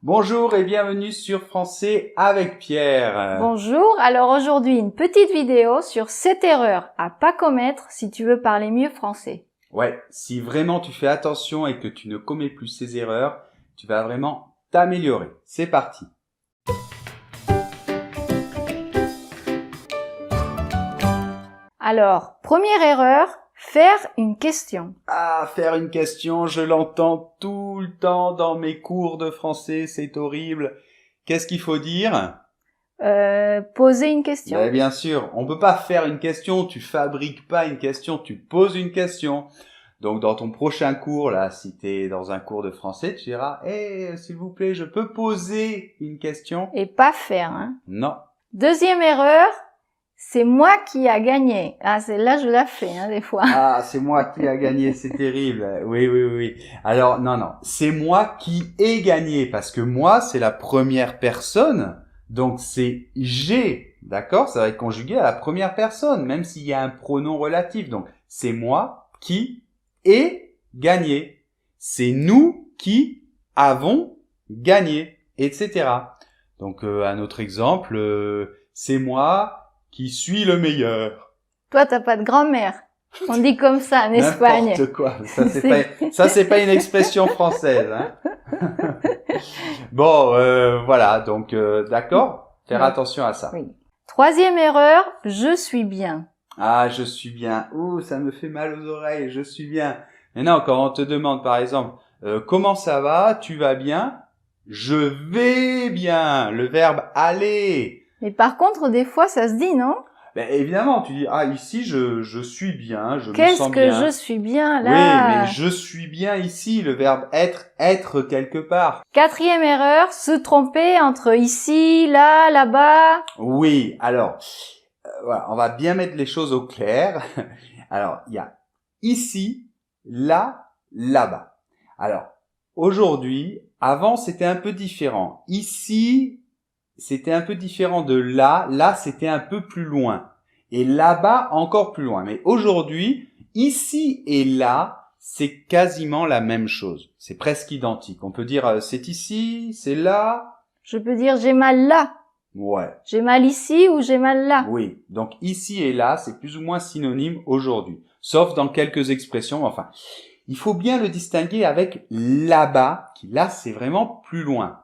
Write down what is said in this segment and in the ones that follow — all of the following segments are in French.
Bonjour et bienvenue sur Français avec Pierre. Bonjour, alors aujourd'hui une petite vidéo sur 7 erreurs à pas commettre si tu veux parler mieux français. Ouais, si vraiment tu fais attention et que tu ne commets plus ces erreurs, tu vas vraiment t'améliorer. C'est parti. Alors, première erreur, faire une question. Ah, faire une question, je l'entends tout le temps dans mes cours de français, c'est horrible. Qu'est-ce qu'il faut dire? Poser une question. Ben, bien sûr, on peut pas faire une question, tu fabriques pas une question, tu poses une question. Donc dans ton prochain cours, là, si tu es dans un cours de français, tu diras « Hey, s'il vous plaît, je peux poser une question ?» Et pas faire, hein. Non. Deuxième erreur, c'est moi qui a gagné. Ah, celle-là, je la fais, hein, des fois. Ah, c'est moi qui a gagné, c'est terrible. Oui. Alors, non, c'est moi qui ai gagné, parce que moi, c'est la première personne, donc c'est j'ai, d'accord? Ça va être conjugué à la première personne, même s'il y a un pronom relatif. Donc, c'est moi qui ai gagné. C'est nous qui avons gagné, etc. Donc, un autre exemple, c'est moi qui suis le meilleur. Toi, t'as pas de grand-mère. On dit comme ça en Espagne. N'importe quoi. Ça, c'est pas une expression française, hein. Bon, voilà. Donc, d'accord. Faire attention à ça. Oui. Troisième erreur, je suis bien. Ah, je suis bien. Ouh, ça me fait mal aux oreilles. Je suis bien. Mais non, quand on te demande, par exemple, comment ça va? Tu vas bien? Je vais bien. Le verbe aller. Mais par contre, des fois, ça se dit, non? Ben, évidemment, tu dis, ah, ici, je suis bien, je me Qu'est-ce sens que bien. je suis bien là? Oui, mais je suis bien ici, le verbe être quelque part. Quatrième erreur, se tromper entre ici, là, là-bas. Oui, alors, voilà, on va bien mettre les choses au clair. Alors, il y a ici, là, là-bas. Alors, aujourd'hui, avant, c'était un peu différent. Ici, c'était un peu différent de là. Là, c'était un peu plus loin. Et là-bas, encore plus loin. Mais aujourd'hui, ici et là, c'est quasiment la même chose. C'est presque identique. On peut dire c'est ici, c'est là. Je peux dire j'ai mal là. Ouais. J'ai mal ici ou j'ai mal là. Oui. Donc ici et là, c'est plus ou moins synonyme aujourd'hui. Sauf dans quelques expressions. Enfin, il faut bien le distinguer avec là-bas, qui là, c'est vraiment plus loin.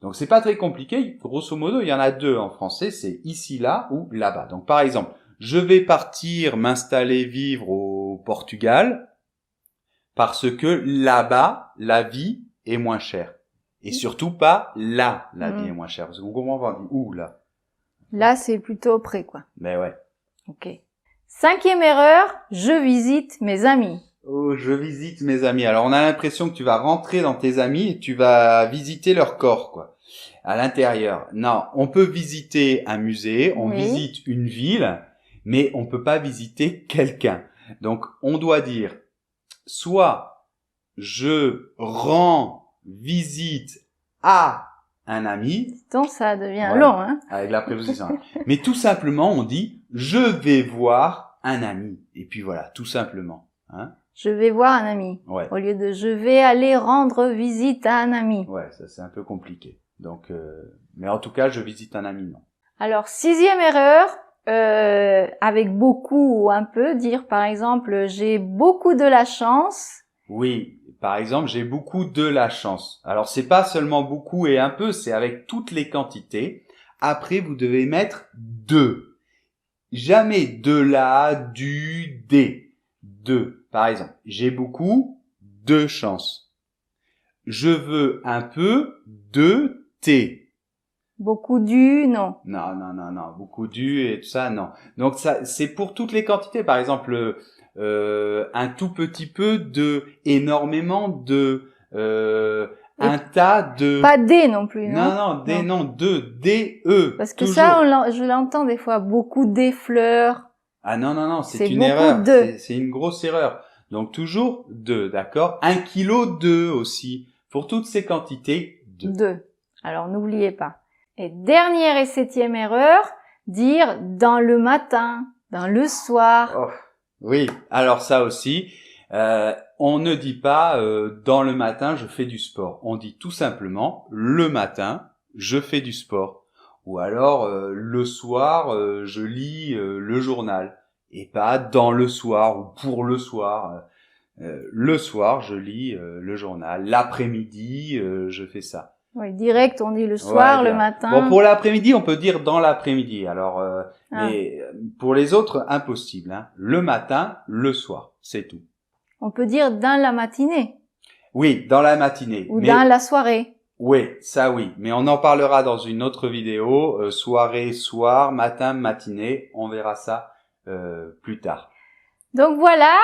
Donc c'est pas très compliqué. Grosso modo, il y en a deux en français. C'est ici, là ou là-bas. Donc par exemple, je vais partir m'installer vivre au Portugal parce que là-bas, la vie est moins chère. Et surtout pas là, la vie est moins chère. Parce qu'on comprend pas, on dit où là. Là, c'est plutôt près, quoi. Ben ouais. Ok. Cinquième erreur, je visite mes amis. Oh, je visite mes amis. Alors on a l'impression que tu vas rentrer dans tes amis et tu vas visiter leur corps, quoi. À l'intérieur. Non, on peut visiter un musée, on visite une ville, mais on peut pas visiter quelqu'un. Donc, on doit dire soit je rends visite à un ami. Donc, ça devient Ouais, long, hein. avec la préposition. Mais tout simplement, on dit je vais voir un ami. Et puis voilà, tout simplement. Hein. Je vais voir un ami. Ouais. Au lieu de je vais aller rendre visite à un ami. Ouais, ça c'est un peu compliqué. Donc, mais en tout cas, je visite un ami, non. Alors, sixième erreur, avec beaucoup ou un peu, dire par exemple, j'ai beaucoup de la chance. Oui, par exemple, j'ai beaucoup de la chance. Alors, c'est pas seulement beaucoup et un peu, c'est avec toutes les quantités. Après, vous devez mettre de. Jamais de la, du, des. De. Par exemple, j'ai beaucoup de chance. Je veux un peu de thé. Beaucoup du, non. Non. Beaucoup du et tout ça, non. Donc ça, c'est pour toutes les quantités. Par exemple, un tout petit peu de, énormément de, un tas de. Pas des non plus, non. Non, des non, de, des, eux. Parce que toujours. ça, je l'entends des fois, beaucoup des fleurs. Ah non, c'est C'est une beaucoup erreur. de. C'est une grosse erreur. Donc toujours de, d'accord. 1 kilo de aussi. Pour toutes ces quantités, de. De. Alors n'oubliez pas. Et dernière et septième erreur, dire dans le matin, dans le soir. Oh, oui, alors ça aussi. on ne dit pas dans le matin je fais du sport. On dit tout simplement le matin je fais du sport. Ou alors le soir je lis le journal. Et pas dans le soir ou pour le soir. Le soir je lis le journal. L'après-midi je fais ça. Oui, direct, on dit le soir, Ouais, le matin. Bon, pour l'après-midi, on peut dire dans l'après-midi. Alors, mais pour les autres, impossible. Hein. Le matin, le soir, c'est tout. On peut dire dans la matinée. Oui, dans la matinée. Ou dans la soirée. Oui, ça oui. Mais on en parlera dans une autre vidéo. Soirée, soir, matin, matinée. On verra ça plus tard. Donc voilà,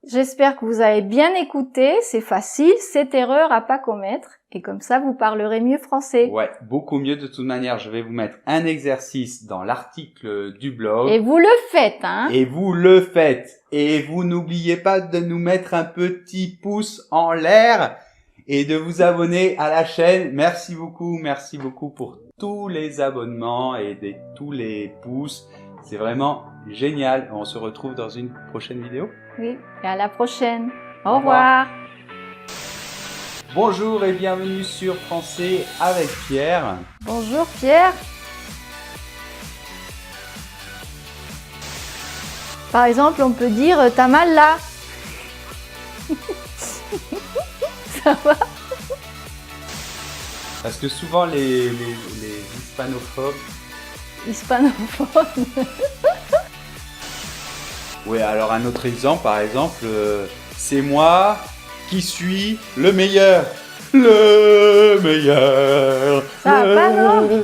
j'espère que vous avez bien écouté. C'est facile, cette erreur à pas commettre. Et comme ça, vous parlerez mieux français. Ouais, beaucoup mieux de toute manière. Je vais vous mettre un exercice dans l'article du blog. Et vous le faites, hein. Et vous le faites. Et vous n'oubliez pas de nous mettre un petit pouce en l'air et de vous abonner à la chaîne. Merci beaucoup pour tous les abonnements et tous les pouces. C'est vraiment génial. On se retrouve dans une prochaine vidéo. Oui, et à la prochaine. Au revoir. Bonjour et bienvenue sur Français avec Pierre. Bonjour Pierre. Par exemple, on peut dire « t'as mal là ». Ça va? Parce que souvent les hispanophones... Hispanophones. Oui, alors un autre exemple, par exemple, c'est moi qui suis le meilleur. Le meilleur. Ça va pas, non?